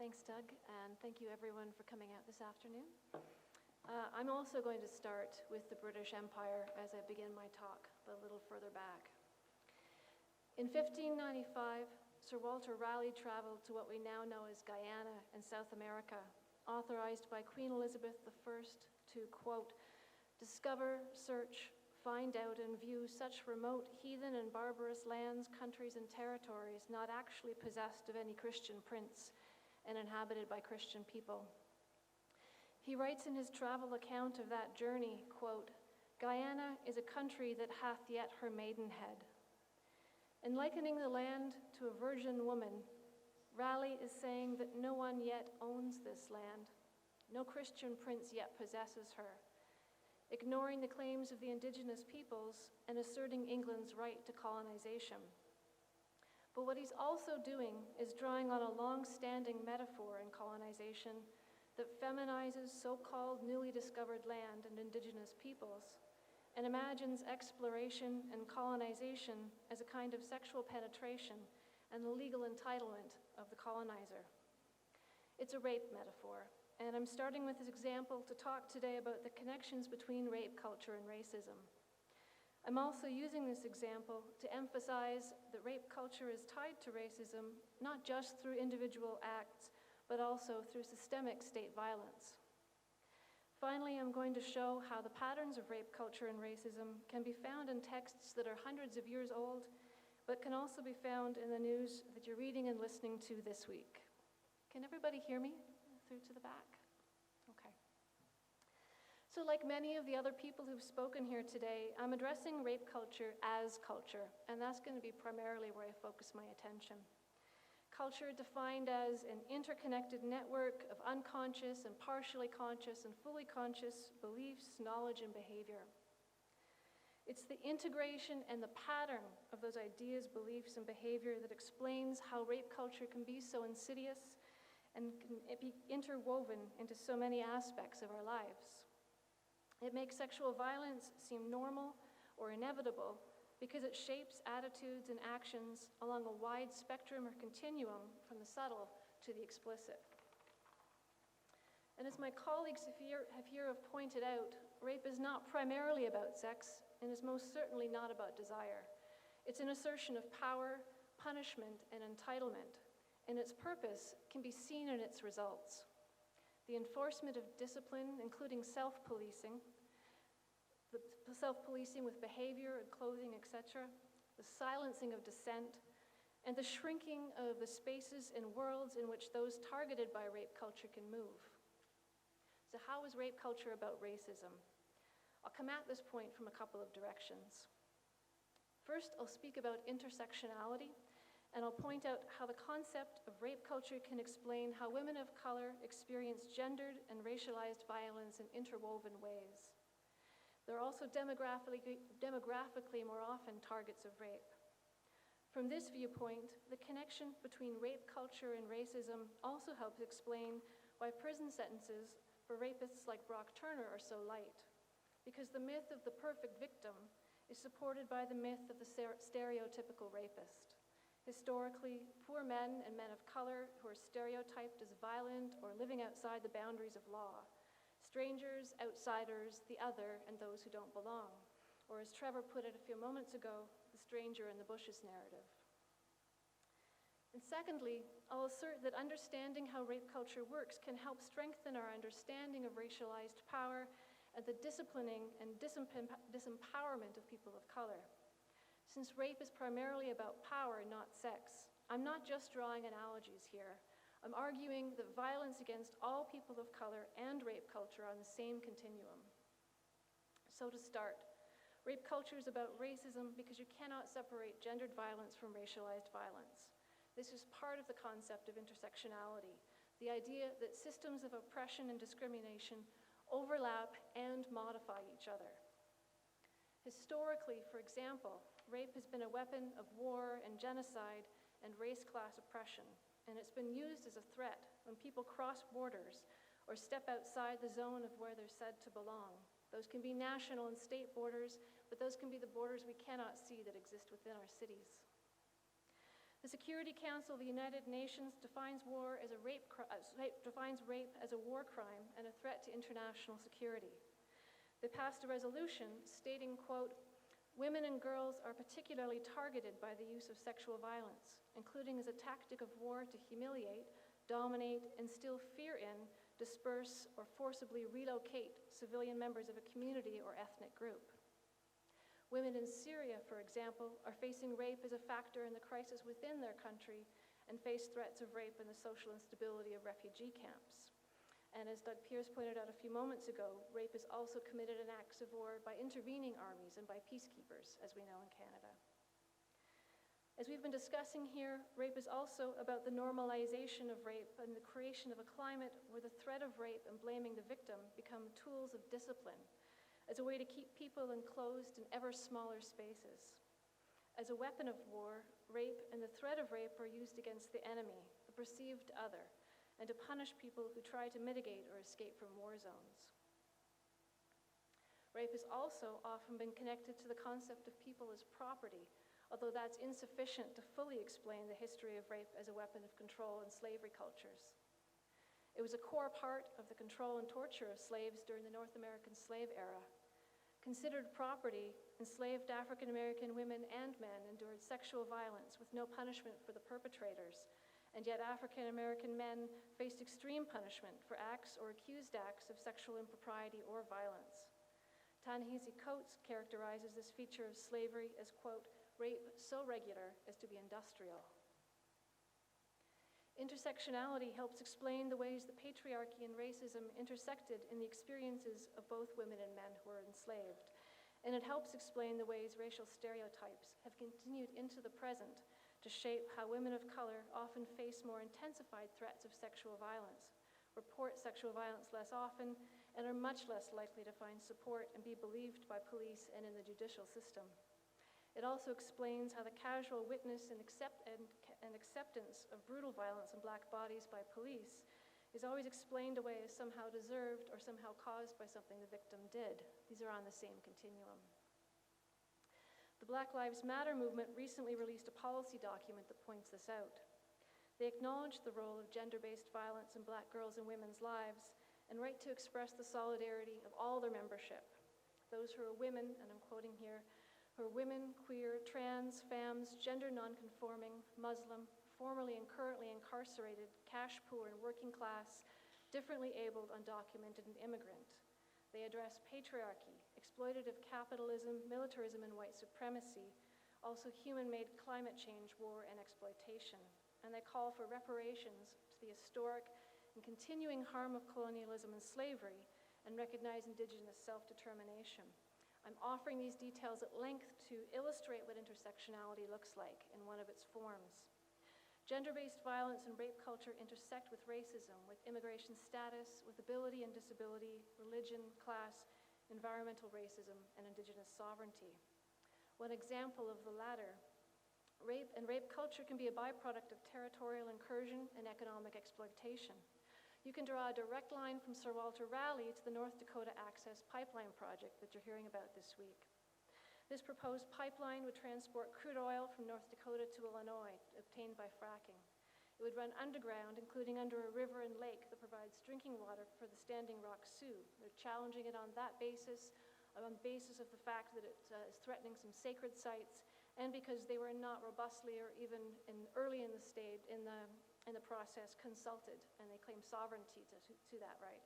Thanks, Doug, and thank you everyone for coming out this afternoon. I'm also going to start with the British Empire as I begin my talk, but a little further back. In 1595, Sir Walter Raleigh traveled to what we now know as Guyana in South America, authorized by Queen Elizabeth I to, quote, discover, search, find out and view such remote, heathen and barbarous lands, countries and territories not actually possessed of any Christian prince and inhabited by Christian people. He writes in his travel account of that journey, quote, Guyana is a country that hath yet her maidenhead. In likening the land to a virgin woman, Raleigh is saying that no one yet owns this land. No Christian prince yet possesses her, ignoring the claims of the indigenous peoples and asserting England's right to colonization. But what he's also doing is drawing on a long-standing metaphor in colonization that feminizes so-called newly discovered land and indigenous peoples and imagines exploration and colonization as a kind of sexual penetration and the legal entitlement of the colonizer. It's a rape metaphor, and I'm starting with this example to talk today about the connections between rape culture and racism. I'm also using this example to emphasize that rape culture is tied to racism, not just through individual acts, but also through systemic state violence. Finally, I'm going to show how the patterns of rape culture and racism can be found in texts that are hundreds of years old, but can also be found in the news that you're reading and listening to this week. Can everybody hear me through to the back? Okay. So like many of the other people who've spoken here today, I'm addressing rape culture as culture, and that's going to be primarily where I focus my attention. Culture defined as an interconnected network of unconscious and partially conscious and fully conscious beliefs, knowledge, and behavior. It's the integration and the pattern of those ideas, beliefs, and behavior that explains how rape culture can be so insidious and can be interwoven into so many aspects of our lives. It makes sexual violence seem normal or inevitable because it shapes attitudes and actions along a wide spectrum or continuum from the subtle to the explicit. And as my colleagues have pointed out, rape is not primarily about sex and is most certainly not about desire. It's an assertion of power, punishment, and entitlement, and its purpose can be seen in its results. The enforcement of discipline, including self-policing, the self-policing with behavior and clothing, etc., the silencing of dissent, and the shrinking of the spaces and worlds in which those targeted by rape culture can move. So how is rape culture about racism? I'll come at this point from a couple of directions. First, I'll speak about intersectionality, and I'll point out how the concept of rape culture can explain how women of color experience gendered and racialized violence in interwoven ways. They're also demographically more often targets of rape. From this viewpoint, the connection between rape culture and racism also helps explain why prison sentences for rapists like Brock Turner are so light, because the myth of the perfect victim is supported by the myth of the stereotypical rapist. Historically, poor men and men of color who are stereotyped as violent or living outside the boundaries of law. Strangers, outsiders, the other, and those who don't belong. Or as Trevor put it a few moments ago, the stranger in the bushes narrative. And secondly, I'll assert that understanding how rape culture works can help strengthen our understanding of racialized power and the disciplining and disempowerment of people of color. Since rape is primarily about power, not sex, I'm not just drawing analogies here. I'm arguing that violence against all people of color and rape culture are on the same continuum. So to start, rape culture is about racism because you cannot separate gendered violence from racialized violence. This is part of the concept of intersectionality, the idea that systems of oppression and discrimination overlap and modify each other. Historically, for example, rape has been a weapon of war and genocide and race-class oppression, and it's been used as a threat when people cross borders or step outside the zone of where they're said to belong. Those can be national and state borders, but those can be the borders we cannot see that exist within our cities. The Security Council of the United Nations defines rape as a war crime and a threat to international security. They passed a resolution stating, quote, "Women and girls are particularly targeted by the use of sexual violence, including as a tactic of war to humiliate, dominate, instill fear in, disperse, or forcibly relocate civilian members of a community or ethnic group." Women in Syria, for example, are facing rape as a factor in the crisis within their country and face threats of rape and the social instability of refugee camps. And as Doug Pierce pointed out a few moments ago, rape is also committed in acts of war by intervening armies and by peacekeepers, as we know in Canada. As we've been discussing here, rape is also about the normalization of rape and the creation of a climate where the threat of rape and blaming the victim become tools of discipline, as a way to keep people enclosed in ever smaller spaces. As a weapon of war, rape and the threat of rape are used against the enemy, the perceived other, and to punish people who try to mitigate or escape from war zones. Rape has also often been connected to the concept of people as property, although that's insufficient to fully explain the history of rape as a weapon of control in slavery cultures. It was a core part of the control and torture of slaves during the North American slave era. Considered property, enslaved African American women and men endured sexual violence with no punishment for the perpetrators, and yet African American men faced extreme punishment for acts or accused acts of sexual impropriety or violence. Ta-Nehisi Coates characterizes this feature of slavery as, quote, "rape so regular as to be industrial." Intersectionality helps explain the ways that patriarchy and racism intersected in the experiences of both women and men who were enslaved. And it helps explain the ways racial stereotypes have continued into the present to shape how women of color often face more intensified threats of sexual violence, report sexual violence less often, and are much less likely to find support and be believed by police and in the judicial system. It also explains how the casual witness and acceptance of brutal violence on Black bodies by police is always explained away as somehow deserved or somehow caused by something the victim did. These are on the same continuum. The Black Lives Matter movement recently released a policy document that points this out. They acknowledge the role of gender-based violence in Black girls' and women's lives and write to express the solidarity of all their membership. Those who are women, and I'm quoting here, who are women, queer, trans, femmes, gender nonconforming, Muslim, formerly and currently incarcerated, cash poor and working class, differently abled, undocumented, and immigrant. They address patriarchy, exploitative capitalism, militarism, and white supremacy, also human-made climate change, war, and exploitation. And they call for reparations to the historic and continuing harm of colonialism and slavery and recognize Indigenous self-determination. I'm offering these details at length to illustrate what intersectionality looks like in one of its forms. Gender-based violence and rape culture intersect with racism, with immigration status, with ability and disability, religion, class, environmental racism, and Indigenous sovereignty. One example of the latter, rape culture can be a byproduct of territorial incursion and economic exploitation. You can draw a direct line from Sir Walter Raleigh to the North Dakota Access Pipeline project that you're hearing about this week. This proposed pipeline would transport crude oil from North Dakota to Illinois, obtained by fracking. It would run underground, including under a river and lake that provides drinking water for the Standing Rock Sioux. They're challenging it on that basis, on the basis of the fact that it is threatening some sacred sites, and because they were not robustly or even early in the process consulted, and they claim sovereignty to that right.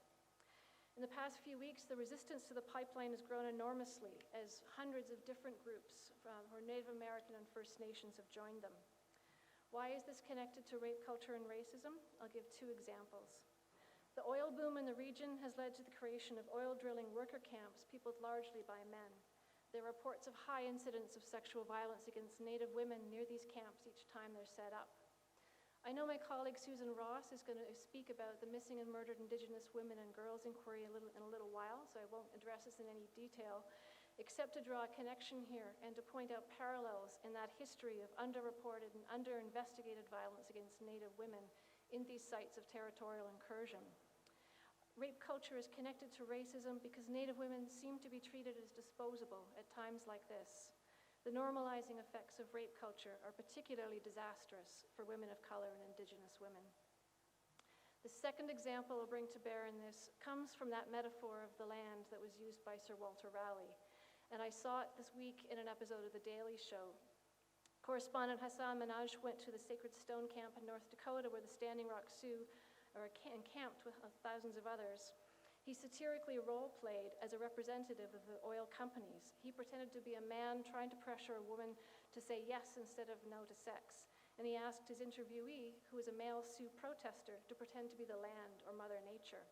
In the past few weeks, the resistance to the pipeline has grown enormously as hundreds of different groups who are Native American and First Nations have joined them. Why is this connected to rape culture and racism? I'll give two examples. The oil boom in the region has led to the creation of oil drilling worker camps, peopled largely by men. There are reports of high incidents of sexual violence against Native women near these camps each time they're set up. I know my colleague Susan Ross is going to speak about the missing and murdered Indigenous women and girls inquiry in a little while, so I won't address this in any detail, except to draw a connection here and to point out parallels in that history of underreported and under-investigated violence against Native women in these sites of territorial incursion. Rape culture is connected to racism because Native women seem to be treated as disposable at times like this. the normalizing effects of rape culture are particularly disastrous for women of color and Indigenous women. The second example I'll bring to bear in this comes from that metaphor of the land that was used by Sir Walter Raleigh, and I saw it this week in an episode of The Daily Show. Correspondent Hassan Minhaj went to the Sacred Stone Camp in North Dakota where the Standing Rock Sioux are encamped with thousands of others. He satirically role-played as a representative of the oil companies. He pretended to be a man trying to pressure a woman to say yes instead of no to sex. And he asked his interviewee, who was a male Sioux protester, to pretend to be the land or Mother Nature.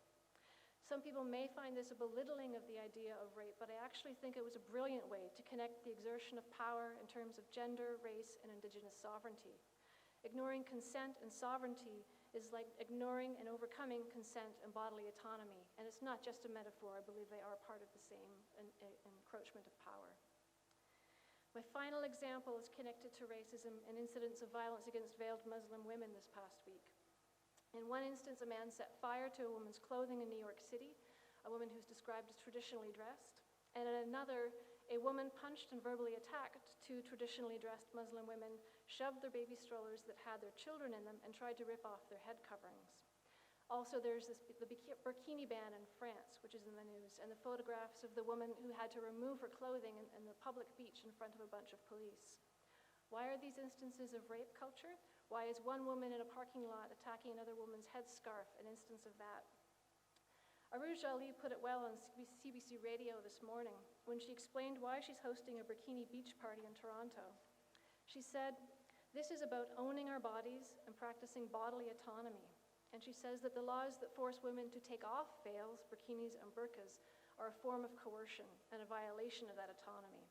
Some people may find this a belittling of the idea of rape, but I actually think it was a brilliant way to connect the exertion of power in terms of gender, race, and Indigenous sovereignty. Ignoring consent and sovereignty is like ignoring and overcoming consent and bodily autonomy. And it's not just a metaphor. I believe they are part of the same encroachment of power. My final example is connected to racism and incidents of violence against veiled Muslim women this past week. In one instance, a man set fire to a woman's clothing in New York City, a woman who's described as traditionally dressed. And in another, a woman punched and verbally attacked two traditionally dressed Muslim women, shoved their baby strollers that had their children in them, and tried to rip off their head coverings. Also, there's the burkini ban in France, which is in the news, and the photographs of the woman who had to remove her clothing in the public beach in front of a bunch of police. Why are these instances of rape culture? Why is one woman in a parking lot attacking another woman's headscarf an instance of that? Aruj Ali put it well on CBC Radio this morning when she explained why she's hosting a bikini beach party in Toronto. She said, "This is about owning our bodies and practicing bodily autonomy." And she says that the laws that force women to take off veils, bikinis, and burqas are a form of coercion and a violation of that autonomy.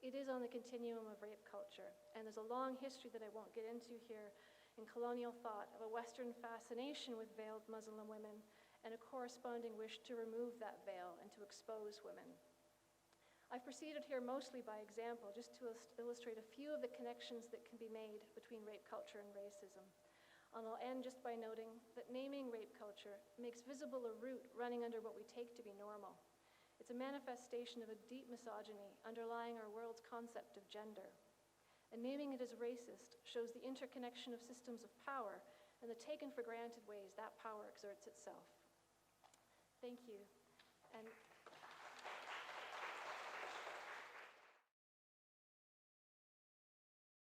It is on the continuum of rape culture, and there's a long history that I won't get into here in colonial thought of a Western fascination with veiled Muslim women and a corresponding wish to remove that veil and to expose women. I've proceeded here mostly by example, just to illustrate a few of the connections that can be made between rape culture and racism. And I'll end just by noting that naming rape culture makes visible a root running under what we take to be normal. It's a manifestation of a deep misogyny underlying our world's concept of gender. And naming it as racist shows the interconnection of systems of power and the taken for granted ways that power exerts itself. Thank you. And